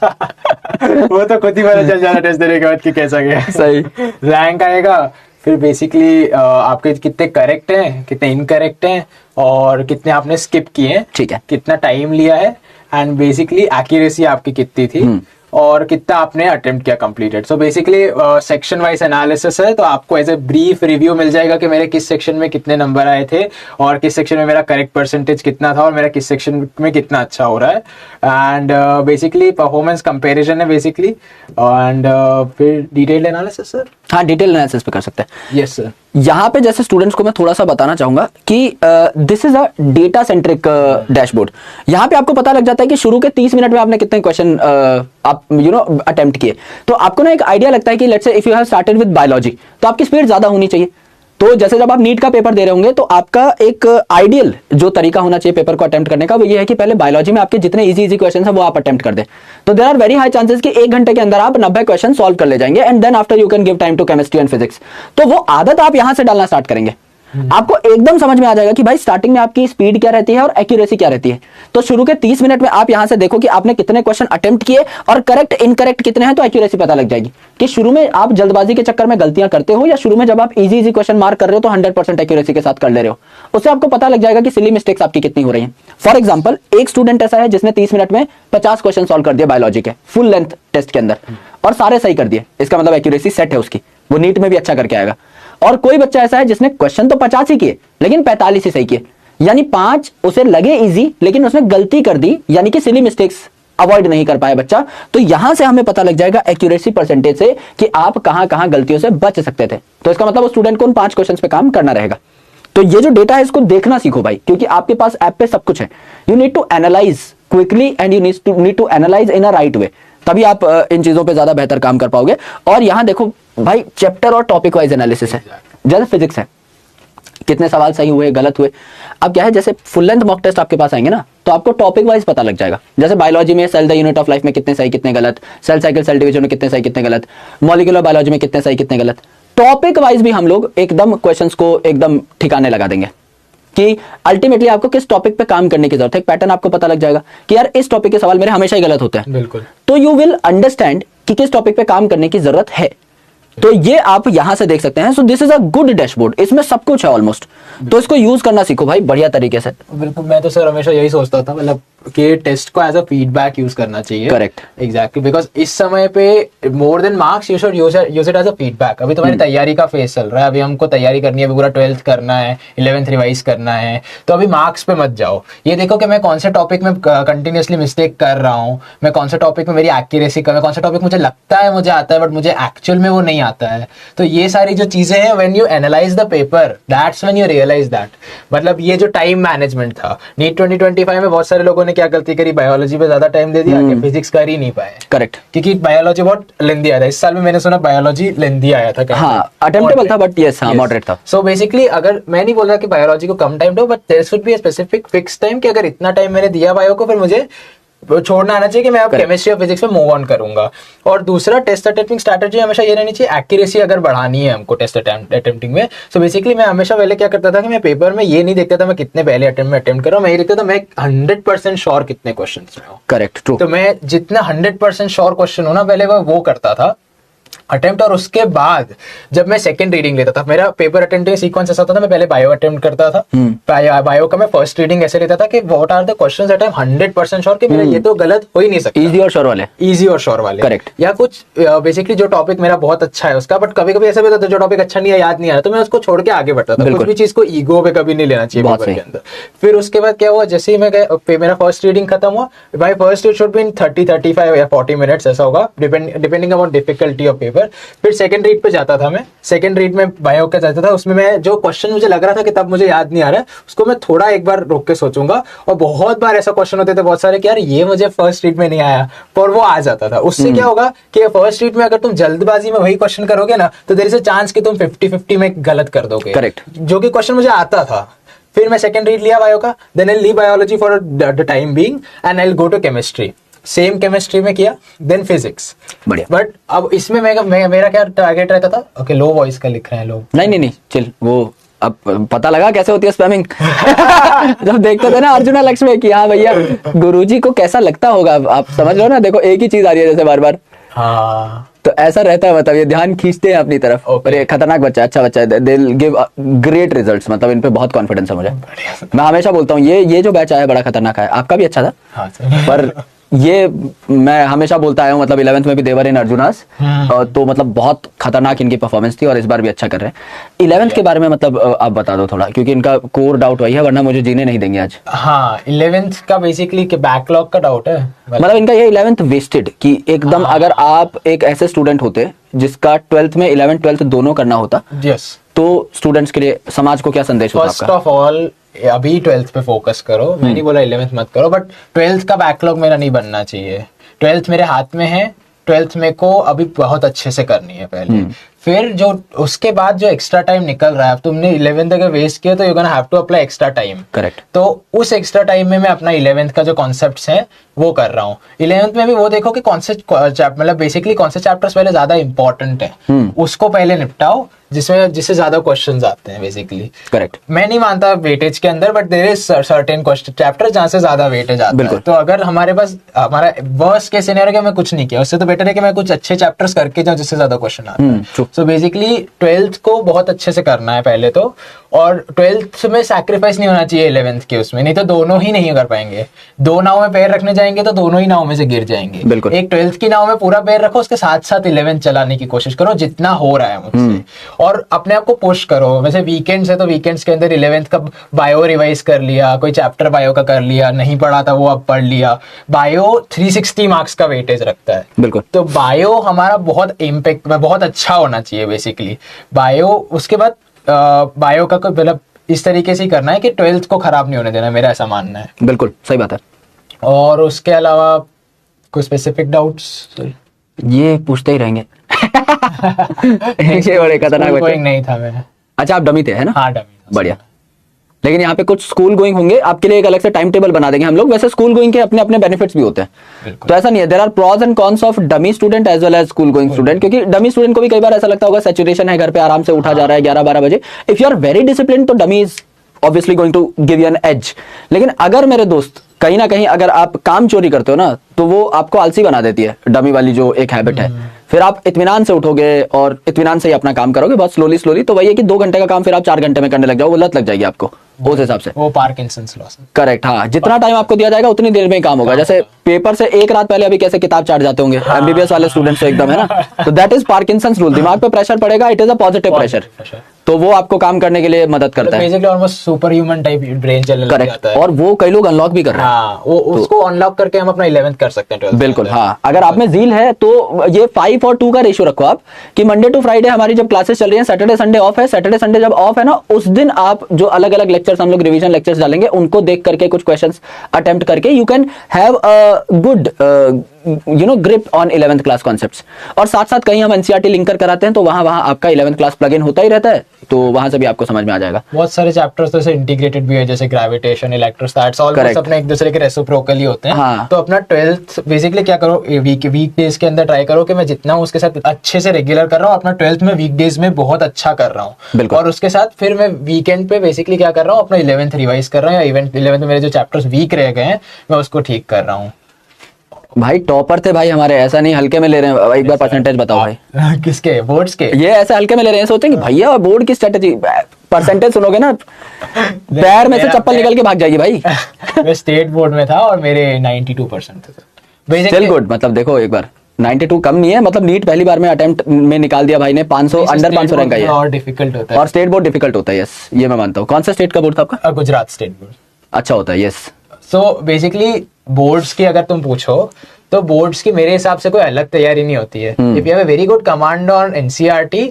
वो तो खुद ही पता चल जाना टेस्ट देने के बाद कि कैसा गया। सही। रैंक आएगा, फिर बेसिकली आपके कितने करेक्ट हैं, कितने इनकरेक्ट हैं, और कितने आपने स्किप किए हैं, ठीक है, कितना टाइम लिया है, एंड बेसिकली एक्यूरेसी आपकी कितनी थी, और कितना आपने अटेम्प्ट किया completed. So basically section wise analysis है, तो आपको एज ए ब्रीफ रिव्यू मिल जाएगा कि मेरे किस सेक्शन में कितने नंबर आए थे, और किस सेक्शन में मेरा करेक्ट परसेंटेज कितना था, और मेरा किस सेक्शन में कितना अच्छा हो रहा है। एंड बेसिकली परफॉर्मेंस कंपैरिजन है बेसिकली, एंड फिर डिटेल्ड एनालिसिस सर। हाँ, डिटेल एनालिसिस पे कर सकते हैं। Yes sir. यहाँ पे जैसे स्टूडेंट्स को मैं थोड़ा सा बताना चाहूंगा कि this is a data centric dashboard. यहाँ पे आपको पता लग जाता है कि शुरू के 30 मिनट में आपने कितने क्वेश्चन आप अटेम्प्ट किए, तो आपको ना एक आइडिया लगता है कि let's say if you have started with biology तो आपकी स्पीड ज्यादा होनी चाहिए। तो जैसे जब आप नीट का पेपर दे रहे होंगे तो आपका एक आइडियल जो तरीका होना चाहिए पेपर को अटेम्प्ट करने का वो ये है कि पहले बायोलॉजी में आपके जितने इजी क्वेश्चन है वो आप अटेम्प्ट कर दें। तो there are very high chances कि 1 घंटे के अंदर आप 90 क्वेश्चन सॉल्व कर ले जाएंगे, and then after you can give time to chemistry and physics. तो वो आदत आप यहां से डालना स्टार्ट करेंगे, आपको एकदम समझ में आ जाएगा कि भाई स्टार्टिंग में आपकी स्पीड क्या रहती है और एक्यूरेसी क्या रहती है। तो शुरू के 30 मिनट में आप यहां से देखो कि आपने कितने क्वेश्चन अटेम्प्ट किए और करेक्ट इनकरेक्ट कितने हैं, तो एक्यूरेसी पता लग जाएगी कि शुरू में आप जल्दबाजी के चक्कर में गलतियां करते हो या शुरू में जब आप इजी क्वेश्चन मार्क कर रहे हो तो 100% एक्यूरेसी के साथ कर ले रहे हो। उससे आपको पता लग जाएगा कि सिली मिस्टेक्स आपकी कितनी हो रही हैं। फॉर एग्जाम्पल, एक स्टूडेंट ऐसा है जिसने 30 मिनट में 50 क्वेश्चन सॉल्व कर दिया बायोलॉजी के फुल लेंथ टेस्ट के अंदर, और सारे सही कर दिए। इसका मतलब एक्यूरेसी सेट है उसकी, वो नीट में भी अच्छा करके आएगा। और कोई बच्चा ऐसा है जिसने क्वेश्चन तो 50 ही किए लेकिन 45 ही सही किए, यानी 5 उसे लगे इजी लेकिन उसने गलती कर दी, यानी कि सिली मिस्टेक्स अवॉइड नहीं कर पाया बच्चा। तो यहां से हमें पता लग जाएगा एक्यूरेसी परसेंटेज से कि आप कहां कहां गलतियों से बच सकते थे। तो इसका मतलब उस स्टूडेंट को उन 5 क्वेश्चन पे काम करना रहेगा। तो ये जो डेटा है इसको देखना सीखो भाई, क्योंकि आपके पास ऐप पे सब कुछ है। You need to analyse quickly and you need to analyse in a right way, तभी आप इन चीजों पे ज्यादा बेहतर काम कर पाओगे। और यहां देखो भाई, चैप्टर और टॉपिक वाइज एनालिसिस है। जैसे फिजिक्स है, कितने सवाल सही हुए गलत हुए। अब क्या है, जैसे फुल लेंथ मॉक टेस्ट आपके पास आएंगे ना, तो आपको टॉपिक वाइज पता लग जाएगा। जैसे बायोलॉजी में cell the unit of life में कितने सही कितने गलत, सेल साइकिल सेल डिवीजन में कितने सही कितने गलत, मॉलिक्यूलर बायोलॉजी में कितने सही कितने गलत। टॉपिक वाइज भी हम लोग एकदम क्वेश्चंस को एकदम ठिकाने लगा देंगे कि अल्टीमेटली आपको किस टॉपिक पे काम करने की जरूरत है। एक पैटर्न आपको पता लग जाएगा कि यार इस टॉपिक के सवाल मेरे हमेशा ही गलत होते हैं। बिल्कुल। तो यू विल अंडरस्टैंड कि किस टॉपिक पे काम करने की जरूरत है। तो ये आप यहां से देख सकते हैं। So this is a good dashboard, इसमें सब कुछ है ऑलमोस्ट। तो इसको यूज करना सीखो भाई बढ़िया तरीके से। बिल्कुल, मैं तो सर हमेशा यही सोचता था, मतलब कि टेस्ट को एज अ फीडबैक यूज करना चाहिए। करेक्ट, एग्जैक्टली, बिकॉज इस समय पे more than marks you should use it as a feedback. अभी तुम्हारी तैयारी का फेज चल रहा है, अभी हमको तैयारी करनी है, अभी पूरा 12th करना है, 11th रिवाइज करना है। तो अभी मार्क्स पे मत जाओ, ये देखो कि मैं कौन से टॉपिक में कंटिन्यूसली मिस्टेक कर रहा हूँ, मैं कौन से टॉपिक में मेरी एक्यूरेसी कम है, कौन सा टॉपिक मुझे लगता है मुझे आता है बट मुझे एक्चुअल में वो नहीं आता है। तो ये सारी जो चीजें हैं, when you analyse the paper, that's when you realise that. मतलब ये जो टाइम मैनेजमेंट था, नीट 2025 में बहुत सारे लोगों ने क्या गलती करी, बायोलॉजी पे ज्यादा टाइम दे दिया, कि फिजिक्स कर ही नहीं पाए। करेक्ट, क्योंकि बायोलॉजी बहुत लेंदी आया था। इस साल में मैंने सुना बायोलॉजी लेंदी आया था। हाँ, अटेम्प्टेबल था बट यस, हाँ, मॉडरेट था। सो बेसिकली अगर मैं नहीं बोल रहा कि बायोलॉजी को कम टाइम दो, but there should be a specific fix time कि अगर इतना टाइम मैंने दिया बायो को, फिर मुझे छोड़ना आना चाहिए कि मैं अब केमिस्ट्री और फिजिक्स में मूव ऑन करूंगा। और दूसरा, टेस्ट अटेम्प्टिंग स्ट्रैटेजी हमेशा ये रहनी चाहिए, एक्यूरेसी अगर बढ़ानी है हमको टेस्ट अटेम्प्टिंग में। सो बेसिकली मैं हमेशा पहले क्या करता था कि मैं पेपर में ये नहीं देखता था मैं कितने पहले अटेम्प्ट में अटेम्प्ट कर रहा हूँ, मैं ये देखता था मैं 100% श्योर कितने क्वेश्चन में हूँ। Correct, true. तो मैं जितना 100% श्योर क्वेश्चन हो ना, पहले वो करता था अटेम्प्ट। और उसके बाद जब मैं सेकंड रीडिंग लेता था, मेरा पेपर अटेम्प्टिंग सीक्वेंस ऐसा होता था, मैं पहले बायो अटेम्प्ट करता था। बायो का मैं फर्स्ट रीडिंग ऐसे लेता था कि what are the questions that I am 100% sure कि मेरा ये तो गलत हो ही नहीं सकता। इजी और श्योर वाले, इजी और श्योर वाले, करेक्ट। या कुछ बेसिकली जो टॉपिक मेरा बहुत अच्छा है उसका, बट कभी कभी ऐसा भी होता था जो टॉपिक अच्छा नहीं है, याद नहीं आ रहा, तो मैं उसको छोड़ के आगे बढ़ता था। कुछ भी चीज को ईगो पे कभी नहीं लेना चाहिए पेपर के अंदर। फिर उसके बाद क्या हुआ, जैसे ही मैं मेरा फर्स्ट रीडिंग खत्म हुआ, my first read should be in 30-35 या 40 मिनट्स ऐसा होगा, depending upon difficulty of paper. फिर सेकंड रीड पे जाता था मैं, सेकंड रीड में बायो का जाता था, उसमें मैं जो क्वेश्चन मुझे लग रहा था कि तब मुझे याद नहीं आ रहा है, उसको मैं थोड़ा एक बार रोक के सोचूंगा। और बहुत बार ऐसा क्वेश्चन होते थे बहुत सारे कि यार ये मुझे फर्स्ट रीड में नहीं आया, पर वो आ जाता था। उससे क्या होगा कि फर्स्ट रीड में अगर तुम जल्दबाजी में वही क्वेश्चन करोगे ना, तो देयर इज अ चांस कि तुम 50-50 में गलत कर दोगे। करेक्ट, जो कि क्वेश्चन मुझे आता था। फिर मैं सेकंड रीड लिया बायो का, then I leave biology for the time being and I will go to chemistry. Same chemistry में किया, देन फिजिक्स। बढ़िया। बट अब इसमें मेरा क्या टारगेट रहता था, ओके लो वॉइस का लिख रहे हैं लोग, नहीं, चिल, वो अब पता लगा कैसे होती है स्पैमिंग। जब देखते थे ना अर्जुना लक्ष्य में कि हाँ भैया गुरुजी को कैसा लगता होगा, आप समझ लो ना, देखो एक ही चीज आ रही है जैसे बार बार। हाँ तो ऐसा रहता है, मतलब ये ध्यान खींचते हैं अपनी तरफ। पर ये खतरनाक बच्चा है, अच्छा बच्चा है, they will give great results, मतलब इन पे बहुत कॉन्फिडेंस है मुझे। मैं हमेशा बोलता हूँ ये जो बैच आया है बड़ा खतरनाक है। आपका भी अच्छा था। हाँ सर। पर ये मैं हमेशा बोलता आया हूँ, मतलब 11th में भी देवर इन अर्जुनास, तो मतलब बहुत खतरनाक इनकी परफॉर्मेंस थी और इस बार भी अच्छा कर रहे हैं। 11th के बारे में मतलब आप बता दो थोड़ा, क्योंकि इनका कोर डाउट वही है, वरना मुझे जीने नहीं देंगे आज। हाँ 11th का बेसिकली बैकलॉग का डाउट है, मतलब इनका ये 11th वेस्टेड कि एकदम। अगर आप एक ऐसे स्टूडेंट होते जिसका 12th में 11th 12th दोनों करना होता, यस, तो स्टूडेंट्स के लिए समाज को क्या संदेश होता फर्स्ट आपका? ऑफ ऑल अभी 12th पे फोकस करो। मैं नहीं बोला 11th मत करो, बट 12th का बैकलॉग मेरा नहीं बनना चाहिए। 12th मेरे हाथ में है, 12th मेरे को अभी बहुत अच्छे से करनी है पहले। फिर जो उसके बाद जो एक्स्ट्रा टाइम निकल रहा है, अब तुमने 11th अगर वेस्ट किया तो you gonna have to apply extra time. Correct. तो उस एक्स्ट्रा टाइम में मैं अपना 11th का जो कॉन्सेप्ट्स है वो कर रहा हूँ। 11th में भी वो देखो कि कौन से मतलब बेसिकली कौन से चैप्टर्स पहले ज्यादा इंपॉर्टेंट है, उसको पहले निपटाओ, जिससे ज्यादा क्वेश्चंस आते हैं बेसिकली। करेक्ट। मैं नहीं मानता वेटेज के अंदर, but there is certain question chapter जहां से ज्यादा वेटेज आता है। तो अगर हमारे पास हमारा वर्स्ट केस सिनेरियो कि मैं कुछ नहीं किया, उससे तो बेटर है कि मैं कुछ अच्छे चैप्टर्स करके जाऊं जिससे ज्यादा क्वेश्चन आते हैं। सो बेसिकली 12th को बहुत अच्छे से करना है पहले तो, और 12th में सैक्रिफाइस नहीं होना चाहिए 11th के उसमें, नहीं तो दोनों ही नहीं कर पाएंगे। दो नाव में पैर रखने जाएंगे तो दोनों ही नाव में से गिर जाएंगे। बिल्कुल। एक 12th की नाव में पूरा पैर रखो, उसके साथ साथ 11th चलाने की कोशिश करो जितना हो रहा है मुझसे, और अपने आप को पुश करो। वैसे वीकेंड्स है तो वीकेंड्स के अंदर 11th का बायो रिवाइज कर लिया, कोई चैप्टर बायो का कर लिया, नहीं पढ़ा था वो अब पढ़ लिया। बायो 360 मार्क्स का वेटेज रखता है। बिल्कुल। तो बायो हमारा बहुत इम्पैक्ट बहुत अच्छा होना चाहिए बेसिकली बायो। उसके बाद बायो का कोई मतलब इस तरीके से ही करना है कि 12th को खराब नहीं होने देना, मेरा ऐसा मानना है। बिल्कुल सही बात है। और उसके अलावा कोई स्पेसिफिक डाउट्स ये पूछते ही रहेंगे। ये बड़े खतरनाक बच्चे। नहीं था मैं। अच्छा आप डमी थे, है ना? हाँ डमी था। बढ़िया। लेकिन यहाँ पे कुछ स्कूल गोइंग होंगे, आपके लिए एक अलग से टाइम टेबल बना देंगे हम लोग। वैसे स्कूल गोइंग के अपने अपने बेनिफिट्स भी होते हैं, तो ऐसा नहीं है। There are pros and cons of dummy student as well as school going student, क्योंकि डमी स्टूडेंट को भी कई बार ऐसा लगता होगा सैचुरेशन है, घर पे आराम से उठा जा रहा है 11-12 बजे। If you are very discipline तो dummy is obviously going to give you an edge. लेकिन अगर मेरे दोस्त कहीं ना कहीं अगर आप काम चोरी करते हो ना, तो वो आपको आलसी बना देती है, डमी वाली जो एक हैबिट है। फिर आप इत्मीनान से उठोगे और इत्मीनान से ही अपना काम करोगे, बहुत स्लोली। तो वही है कि 2 घंटे का काम फिर आप 4 घंटे में करने लग जाओ, वो लत लग जाएगी आपको उस हिसाब से। वो पार्किंसंस लॉस। करेक्ट। हाँ, जितना टाइम आपको दिया जाएगा उतनी देर में ही काम होगा। जैसे पेपर से एक रात पहले अभी कैसे किताब चाट जाते होंगे एमबीबीएस वाले स्टूडेंट्स एकदम, है ना? तो दैट इज पार्किंसंस रूल। दिमाग पे प्रेशर पड़ेगा, it is a positive pressure, तो वो आपको काम करने के लिए मदद करता है। Basically almost super human type brain चलने लग जाता है। और वो कई लोग अनलॉक भी कर रहे हैं। हाँ, वो उसको अनलॉक करके हम अपना 11th कर सकते हैं 12th। बिल्कुल। हाँ, अगर आप में जील है तो ये 5 और 2 का रेशियो रखो आप, कि मंडे टू फ्राइडे हमारी जब क्लासेस चल रही हैं, सैटरडे संडे ऑफ है। सैटरडे संडे जब ऑफ है ना, उस दिन आप जो अलग अलग लेक्चर्स हम लोग रिवीजन लेक्चर्स डालेंगे, उनको देख करके कुछ क्वेश्चंस अटेम्प्ट करके you can have a good grip on 11th class concepts. और साथ साथ कहीं हम एनसीईआरटी लिंकर कराते हैं, तो वहां आपका 11th क्लास प्लग इन होता ही रहता है, तो वहां से भी आपको समझ में आ जाएगा। बहुत सारे चैप्टर्स तो इंटीग्रेटेड भी है, जैसे ग्रेविटेशन, इलेक्ट्रोस्टैट्स, ऑलमोस्ट अपने एक दूसरे के रेसिप्रोकल ही होते हैं। हाँ। तो अपना 12th बेसिकली क्या करो, वीक डेज के अंदर ट्राई करो कि मैं जितना हूं उसके साथ अच्छे से रेगुलर कर रहा हूँ, अपना 12th में वीक डेज में बहुत अच्छा कर रहा हूँ। और उसके साथ फिर मैं वीकेंड पे बेसिकली क्या कर रहा हूँ, अपना 11th रिवाइज कर रहा हूँ, या इवेंट 11th में मेरे जो चैप्टर्स वीक रह गए हैं मैं उसको ठीक कर रहा हूँ। भाई टॉपर थे भाई हमारे, ऐसा नहीं हल्के में ले रहे हैं। एक बार परसेंटेज बताओ भाई। किसके? बोर्ड्स के? ये ऐसे हल्के में ले रहे हैं, सोचेंगे भैया बोर्ड की स्ट्रेटेजी। परसेंटेज सुनोगे ना, पैर में से चप्पल निकल के भाग जाएगी भाई। मैं स्टेट बोर्ड में था और मेरे 92% थे। Still good. मतलब देखो एक बार 92 कम नहीं है, मतलब नीट पहली बार में अटेम्प्ट में निकाल दिया भाई ने। 500 अंडर 500 रैंक आई है, और डिफिकल्ट होता है। और स्टेट बोर्ड डिफिकल्ट होता है। यस, ये मैं मानता हूँ। कौन सा स्टेट का बोर्ड था आपका? Gujarat state board. अच्छा होता है। यस। सो बेसिकली बोर्ड्स की अगर तुम पूछो तो बोर्ड्स की मेरे हिसाब से कोई अलग तैयारी नहीं होती है। If you have a very good command on NCERT,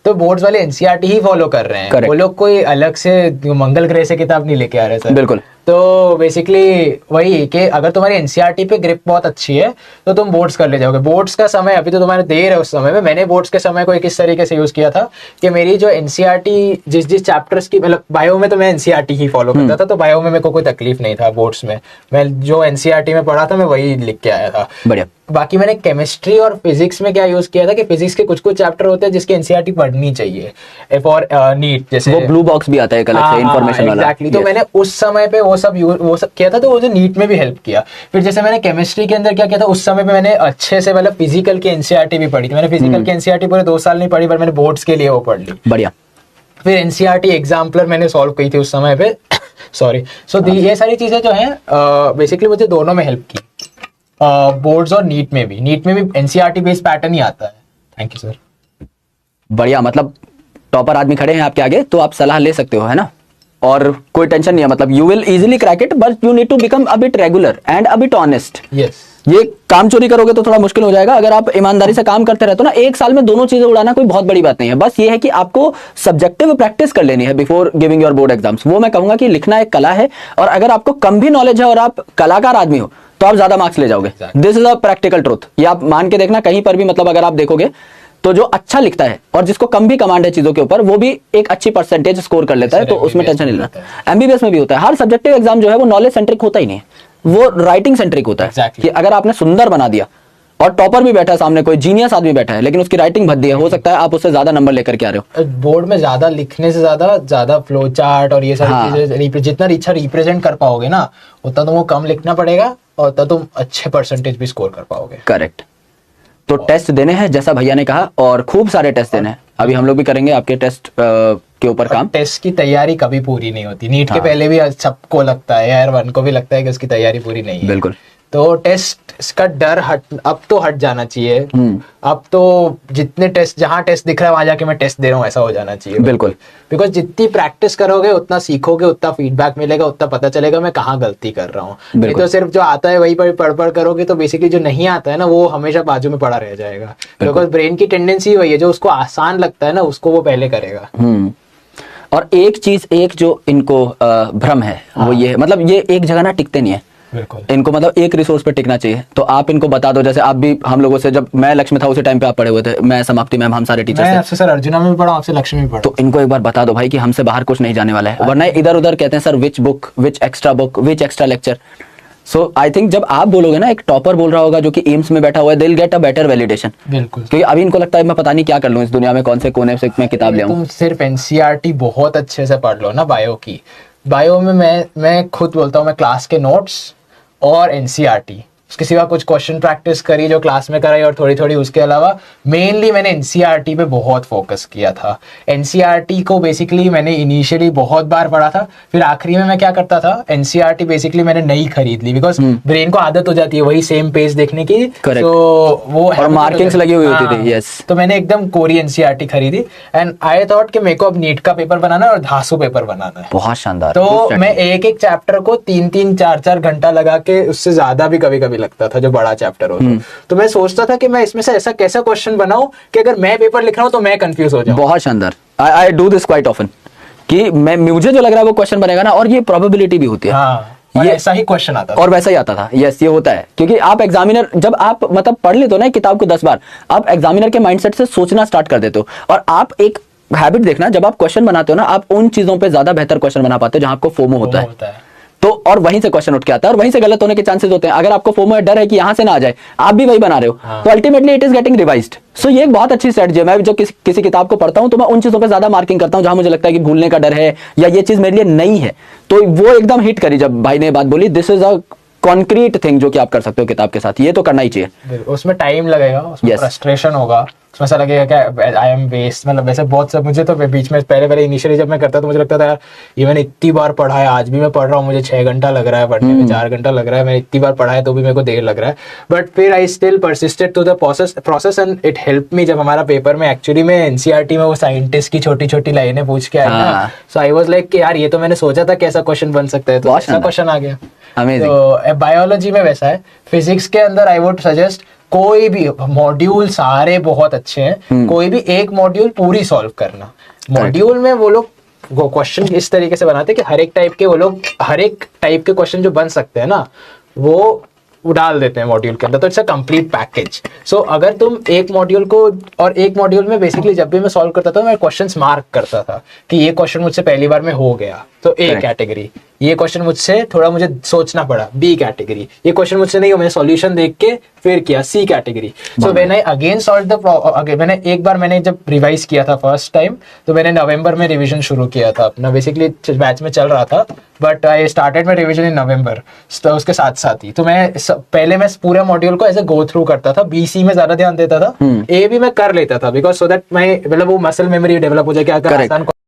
तो बोर्ड्स वाले एनसीईआरटी ही फॉलो कर रहे हैं। वो लोग कोई अलग से मंगल ग्रह से किताब नहीं लेके आ रहे सर। बिल्कुल। तो बेसिकली वही कि अगर तुम्हारी एनसीईआरटी पे ग्रिप बहुत अच्छी है तो तुम बोर्ड्स कर ले जाओगे। बोर्ड्स का समय अभी तो तुम्हारे देर है, उस समय में मैंने बोर्ड्स के समय को एक इस तरीके से यूज किया था कि मेरी जो एनसीईआरटी जिस चैप्टर्स की, मतलब बायो में तो मैं एनसीईआरटी ही फॉलो करता था, तो बायो में मेरे को कोई तकलीफ नहीं था। बोर्ड्स में मैं जो एनसीईआरटी में पढ़ा था मैं वही लिख के आया था। बढ़िया। बाकी मैंने केमिस्ट्री और फिजिक्स में क्या यूज किया था कि फिजिक्स के कुछ चैप्टर होते हैं जिसकी एनसीईआरटी पढ़नी चाहिए फॉर नीट, जैसे वो ब्लू बॉक्स भी आता है एक अलग से इंफॉर्मेशन वाला। एग्जैक्टली। तो मैंने उस समय पे वो सब किया था, तो वो जो नीट में भी हेल्प किया। फिर जैसे मैंने केमिस्ट्री के अंदर क्या किया था, उस समय पे मैंने अच्छे से मतलब फिजिकल की एनसीईआरटी भी पढ़ी थी। मैंने फिजिकल की एनसीईआरटी पूरे 2 साल नहीं पढ़ी, पर मैंने बोर्ड्स के लिए वो पढ़ ली। बढ़िया। फिर एनसीईआरटी एग्जाम्पलर मैंने सॉल्व की थी उस समय पे सॉरी। सो ये सारी चीजें जो हैं बेसिकली मुझे दोनों में हेल्प की, बोर्ड्स और नीट में भी। नीट में भी एनसीईआरटी बेस्ड पैटर्न ही आता है। Thank you sir. बढ़िया, मतलब टॉपर आदमी खड़े हैं आपके आगे तो आप सलाह ले सकते हो, है ना, और कोई टेंशन नहीं है। मतलब you will easily crack it, but you need to become a bit regular and a bit honest. Yes. ये काम चोरी करोगे तो थोड़ा मुश्किल हो जाएगा। अगर आप ईमानदारी से काम करते रहते हो ना, एक साल में दोनों चीजें उड़ाना कोई बहुत बड़ी बात नहीं है। बस ये है कि आपको सब्जेक्टिव प्रैक्टिस कर लेनी है before giving your board exams. वो मैं कहूंगा कि लिखना एक कला है, और अगर आपको कम भी नॉलेज है और आप कलाकार आदमी हो तो आप ज्यादा मार्क्स ले जाओगे। This is a practical truth. ये आप मान के देखना, कहीं पर भी मतलब अगर आप देखोगे तो जो अच्छा लिखता है और जिसको कम भी कमांड है चीजों के ऊपर, वो भी एक अच्छी परसेंटेज स्कोर कर लेता है। तो उसमें टेंशन नहीं लेना। एमबीबीएस में भी होता है। हर सब्जेक्टिव एग्जाम जो है वो नॉलेज सेंट्रिक होता ही नहीं है, वो राइटिंग सेंट्रिक होता है। कि अगर आपने सुंदर बना दिया और टॉपर भी बैठा है सामने, कोई जीनियस आदमी बैठा है, लेकिन उसकी राइटिंग भद्दी है, हो सकता है आप उससे ज्यादा नंबर लेकर के आ रहे हो। बोर्ड में ज्यादा लिखने से ज्यादा फ्लो चार्ट और ये सारी चीजें जितना अच्छा रिप्रेजेंट कर पाओगे ना, उतना तुमको कम लिखना पड़ेगा और उतना तुम अच्छे परसेंटेज भी स्कोर कर पाओगे। करेक्ट। तो टेस्ट देने हैं जैसा भैया ने कहा, और खूब सारे टेस्ट देने हैं। अभी हम लोग भी करेंगे आपके टेस्ट के ऊपर काम। टेस्ट की तैयारी कभी पूरी नहीं होती। नीट के पहले भी सबको लगता है, यार वन को भी लगता है कि उसकी तैयारी पूरी नहीं है। बिल्कुल। तो टेस्ट का डर अब तो हट जाना चाहिए। अब तो जितने टेस्ट, जहां टेस्ट दिख रहा है वहां जाके मैं टेस्ट दे रहा हूँ, ऐसा हो जाना चाहिए। बिल्कुल। बिकॉज जितनी प्रैक्टिस करोगे उतना सीखोगे, उतना फीडबैक मिलेगा, उतना पता चलेगा मैं कहाँ गलती कर रहा हूँ। नहीं तो सिर्फ जो आता है वही पढ़ करोगे तो बेसिकली जो नहीं आता है ना, वो हमेशा बाजू में पड़ा रह जाएगा। बिकॉज ब्रेन की टेंडेंसी वही है, जो उसको आसान लगता है ना उसको वो पहले करेगा। और एक चीज, एक जो इनको भ्रम है वो ये है, मतलब ये एक जगह ना टिकते नहीं है। बिल्कुल। इनको मतलब एक रिसोर्स पे टिकना चाहिए। तो आप इनको बता दो, जैसे आप भी हम लोगों से, जब मैं लक्ष्य में था उसी टाइम पे आप पढ़े हुए थे, मैं समाप्ति मैम, हम सारे टीचर। मैं आपसे सर अर्जुना में भी पढ़ा, आपसे लक्ष्य में भी पढ़ा। तो इनको एक बार बता दो भाई कि हमसे बाहर कुछ नहीं जाने वाला है, वरना इधर उधर कहते हैं sir which book, which extra lecture. So I think जब आप बोलोगे ना, एक टॉपर बोल रहा होगा जो कि एम्स में बैठा हुआ है, they will get a better validation. बिल्कुल। क्योंकि अभी इनको लगता है मैं पता नहीं क्या कर लूं इस दुनिया में, कौन से कोने से मैं किताब ले आऊं। तुम सिर्फ एनसीईआरटी बहुत अच्छे से पढ़ लो ना बायो की। बायो में मैं खुद बोलता हूँ, मैं क्लास के नोट्स और एनसीईआरटी, उसके सिवा कुछ क्वेश्चन प्रैक्टिस करी जो क्लास में कराई और थोड़ी थोड़ी उसके अलावा मेनली मैंने एनसीईआरटी पे बहुत फोकस किया था। एनसीईआरटी को बेसिकली मैंने इनिशियली बहुत बार पढ़ा था, फिर आखिरी में मैं क्या करता था, एनसीईआरटी बेसिकली मैंने नई खरीद ली, बिकॉज ब्रेन को आदत हो जाती है वही सेम पेज देखने की। तो वो और मार्किंग्स लगी हुई होती थी। यस। तो मैंने एकदम कोरी एनसीईआरटी खरीदी एंड आई थॉट कि मेरे को अब नीट का पेपर बनाना है और धांसू पेपर बनाना है। बहुत शानदार। तो मैं एक एक चैप्टर को 3-3 4-4 घंटा लगा के, उससे ज्यादा भी कभी कभी लगता था जो बड़ा चैप्टर हो तो मैं सोचता था कि मैं इसमें से ऐसा कैसा क्वेश्चन बनाऊं कि अगर मैं पेपर लिख रहा हूं तो मैं कंफ्यूज हो जाऊं। बहुत शानदार। I do this quite often कि मुझे जो लग रहा है वो क्वेश्चन बनेगा ना, और ये प्रोबेबिलिटी भी होती है। ये ऐसा ही क्वेश्चन आता था और वैसा ही आता था। यस, ये होता है क्योंकि आप एग्जामिनर, जब आप मतलब पढ़ लेते हो ना किताब को 10 बार, आप एग्जामिनर के माइंडसेट से सोचना स्टार्ट कर देते हो। और आप एक हैबिट देखना, जब आप क्वेश्चन बनाते हो ना, आप उन चीजों पे ज्यादा बेहतर क्वेश्चन बना पाते हो जहां आपको फोमो होता है। तो और वहीं से क्वेश्चन उठ के आता है और वहीं से गलत होने के चांसेस होते हैं। अगर आपको फोमो है, डर है कि यहां से ना आ जाए, आप भी वही बना रहे हो, तो ultimately it is getting revised. So ये एक बहुत अच्छी स्ट्रेटजी है। मैं जो किसी किताब को पढ़ता हूं तो मैं उन चीजों पे ज्यादा मार्किंग करता हूं जहां मुझे लगता है कि भूलने का डर है या ये चीज मेरे लिए नई है। तो वो एकदम हिट करी जब भाई ने बात बोली, this is a concrete thing जो कि आप कर सकते हो किताब के साथ। ये तो करना ही चाहिए। उसमें टाइम लगेगा, उसमें फ्रस्ट्रेशन होगा, उसमें ऐसा लगेगा कि आई एम वेस्ट। मतलब वैसे बहुत सब, मुझे तो बीच में पहले इनिशियली जब मैं करता तो मुझे लगता था यार ये मैंने इतनी बार पढ़ा है, आज भी मैं पढ़ रहा हूँ, मुझे 6 घंटा लग रहा है पढ़ने में, 4 घंटा लग रहा है, मैंने इतनी बार पढ़ा है तो भी मेरे को देर लग रहा है। बट फिर I still persisted to the process and it help me. जब हमारा पेपर में एक्चुअली में एनसीईआरटी में वो साइंटिस्ट की छोटी छोटी लाइनें पूछ के आई ना, सो आई वाज लाइक कि यार ये तो मैंने सोचा था कैसा क्वेश्चन बन सकता है, तो ऐसा क्वेश्चन आ गया। तो बायोलॉजी में वैसा है। फिजिक्स के अंदर आई वुड सजेस्ट कोई भी मॉड्यूल, सारे बहुत अच्छे हैं, कोई भी एक मॉड्यूल पूरी सॉल्व करना। मॉड्यूल में वो लोग वो क्वेश्चन इस तरीके से बनाते कि हर एक टाइप के क्वेश्चन जो बन सकते हैं ना वो डाल देते हैं मॉड्यूल के अंदर, तो इट्स अ कंप्लीट पैकेज। सो अगर तुम एक मॉड्यूल को, और एक मॉड्यूल में बेसिकली जब भी मैं सॉल्व करता था मैं क्वेश्चंस मार्क करता था कि ये क्वेश्चन मुझसे पहली बार में हो गया तो ए कैटेगरी, ये क्वेश्चन मुझसे थोड़ा मुझे सोचना पड़ा बी कैटेगरी, ये क्वेश्चन मुझसे नहीं हो मैंने सॉल्यूशन देख के फिर किया C category. So when I again solve the मैंने एक बार मैंने जब रिवाइज किया था फर्स्ट टाइम तो मैंने नवंबर में रिवीजन शुरू किया था अपना, बेसिकली बैच में चल रहा था but I started my revision in November, तो उसके साथ साथ ही तो मैं पहले मैं पूरे मॉड्यूल को ऐसे गो थ्रू करता था, बीसी में ज्यादा ध्यान देता था, ए भी मैं कर लेता था बिकॉज सो दैट मैं मतलब वो मसल मेमोरी डेवलप हो जाए कि अगर आसान